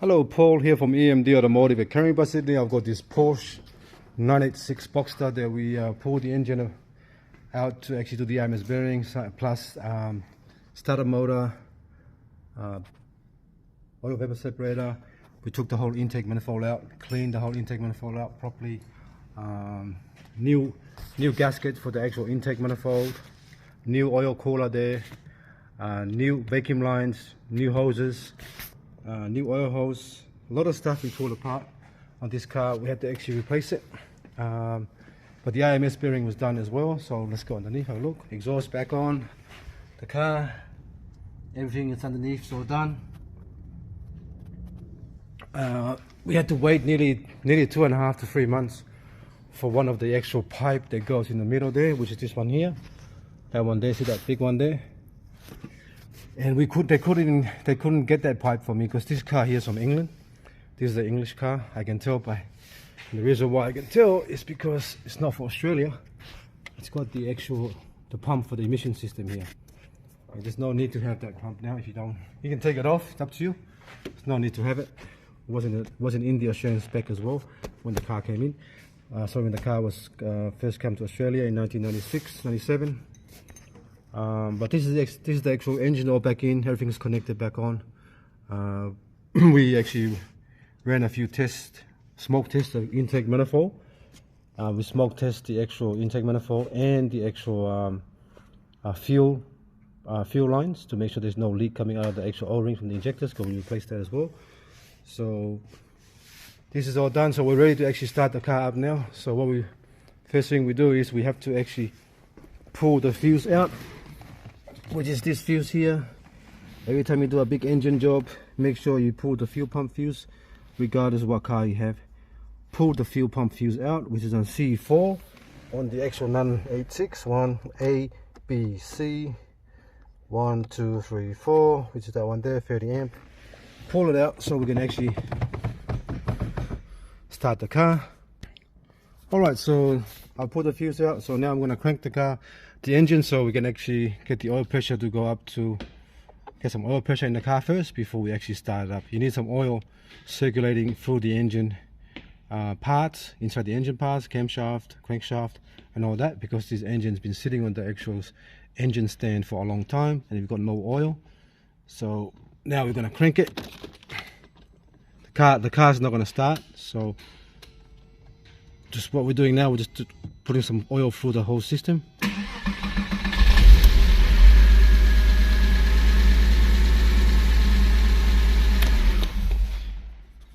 Hello, Paul here from EMD Automotive at Carrying by Sydney. I've got this Porsche 986 Boxster that we pulled the engine out to actually do the IMS bearings, plus starter motor, oil vapor separator. We took the whole intake manifold out, cleaned the whole intake manifold out properly. New gasket for the actual intake manifold, new oil cooler there, new vacuum lines, new hoses, new oil hose. A lot of stuff we pulled apart on this car. We had to actually replace it, but the IMS bearing was done as well. So let's go underneath, have a look. Exhaust back on the car, everything is underneath, so done. We had to wait nearly 2.5 to 3 months for one of the actual pipe that goes in the middle there, which is this one here. That one there, see that big one there? And they couldn't get that pipe for me because this car here is from England. This is an English car. I can tell by, the reason why I can tell is because it's not for Australia. It's got the pump for the emission system here. And there's no need to have that pump now. If you don't, you can take it off. It's up to you. There's no need to have it. Wasn't in the Australian spec as well when the car came in. So when the car was first came to Australia in 1996, 97. But this is the actual engine all back in. Everything's connected back on. We actually ran a few smoke tests of intake manifold. We smoke test the actual intake manifold and the actual fuel lines to make sure there's no leak coming out of the actual O-ring from the injectors, because we replaced that as well. So this is all done, so we're ready to actually start the car up now. So first thing we do is we have to actually pull the fuse out, which is this fuse here. Every time you do a big engine job, make sure you pull the fuel pump fuse, regardless of what car you have. Pull the fuel pump fuse out, which is on C4 on the actual 986. 1A, B, C, 1, 2, 3, 4, which is that one there, 30 amp. Pull it out so we can actually start the car. Alright, so I'll pull the fuse out. So now I'm going to crank the engine, so we can actually get the oil pressure to go up, to get some oil pressure in the car first before we actually start it up. You need some oil circulating through the engine parts, inside the engine parts, camshaft, crankshaft and all that, because this engine's been sitting on the actual engine stand for a long time and we've got no oil. So now we're going to crank it. The car's not going to start, so just what we're doing now, we're just putting some oil through the whole system.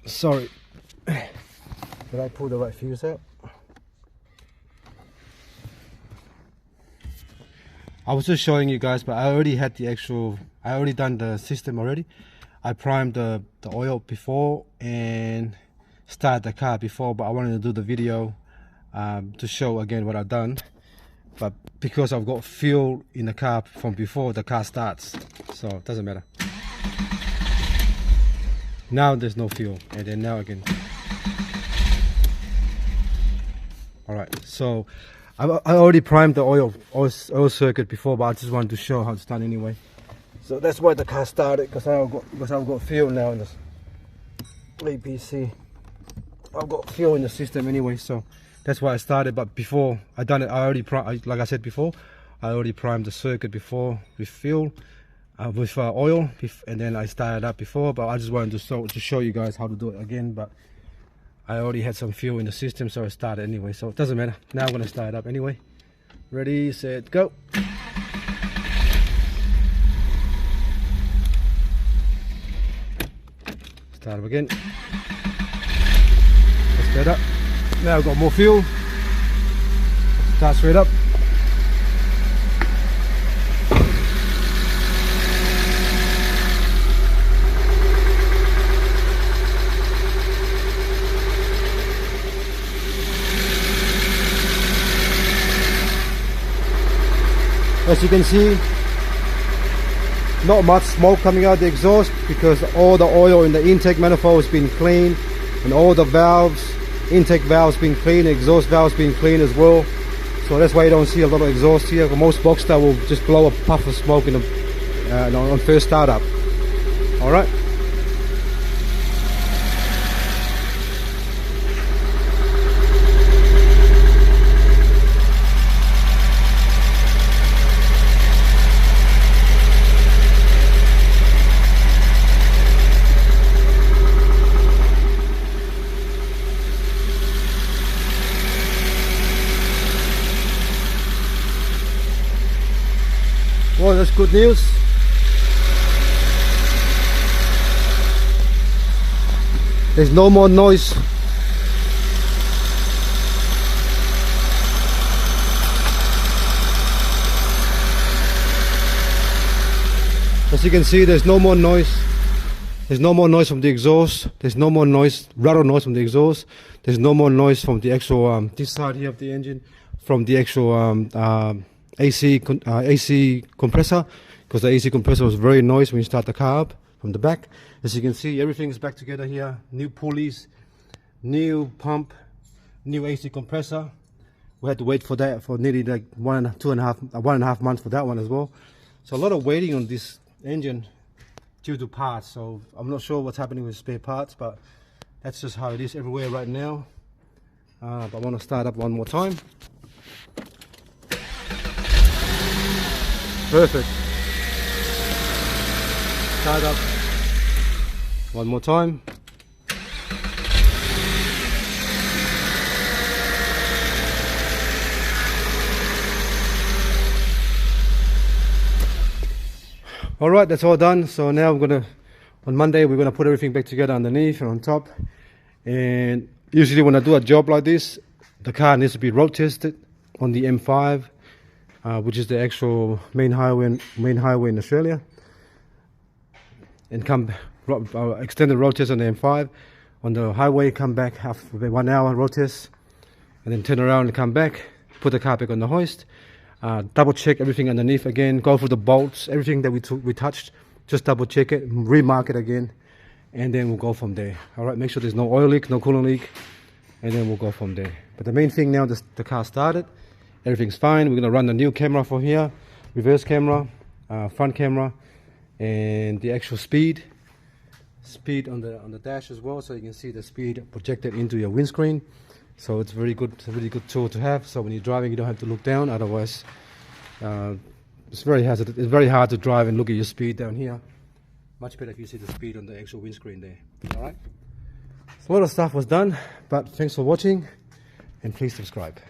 Sorry, did I pull the right fuse out? I was just showing you guys, but I already done the system already. I primed the oil before and start the car before, but I wanted to do the video to show again what I've done. But because I've got fuel in the car from before, the car starts, so it doesn't matter. Now there's no fuel, and then now again. Alright, so I already primed the oil circuit before, but I just wanted to show how it's done anyway. So that's why the car started, because I've got fuel now in this APC. I've got fuel in the system anyway, so that's why I started. But before I done it, like I said before, I already primed the circuit before with fuel, with oil, and then I started up before. But I just wanted to show you guys how to do it again. But I already had some fuel in the system, so I started anyway. So it doesn't matter. Now I'm gonna start it up anyway. Ready, set, go. Start up again. Let's get up. Now I've got more fuel. Start straight up. As you can see, not much smoke coming out the exhaust because all the oil in the intake manifold has been cleaned, and all the valves, intake valves been cleaned, exhaust valves been cleaned as well. So that's why you don't see a lot of exhaust here. Most Boxster will just blow a puff of smoke in the, on first startup. All right. good news. There's no more noise. As you can see, there's no more noise. There's no more noise from the exhaust. There's no more noise, rattle noise from the exhaust. There's no more noise from the actual this side here of the engine, from the actual AC compressor, because the AC compressor was very noisy when you start the car up from the back. As you can see, everything's back together here. New pulleys, new pump, new AC compressor. We had to wait for that for nearly like 1.5 months for that one as well. So a lot of waiting on this engine due to parts. So I'm not sure what's happening with spare parts, but that's just how it is everywhere right now. But I want to start up one more time. Perfect. Start up one more time. Alright, that's all done. So now on Monday we're gonna put everything back together underneath and on top. And usually when I do a job like this, the car needs to be road tested on the M5, which is the actual main highway in Australia, and extended road test on the M5. On the highway, come back after 1 hour road test, and then turn around and come back, put the car back on the hoist. Double check everything underneath again, go through the bolts, everything that we touched, just double check it, remark it again, and then we'll go from there. Alright, make sure there's no oil leak, no coolant leak, and then we'll go from there. But the main thing now, the car started, everything's fine. We're going to run the new camera for here, reverse camera, front camera, and the actual speed on the dash as well, so you can see the speed projected into your windscreen. So it's very good. It's a really good tool to have. So when you're driving, you don't have to look down. Otherwise, it's very hard to drive and look at your speed down here. Much better if you see the speed on the actual windscreen there. All right. So a lot of stuff was done, but thanks for watching, and please subscribe.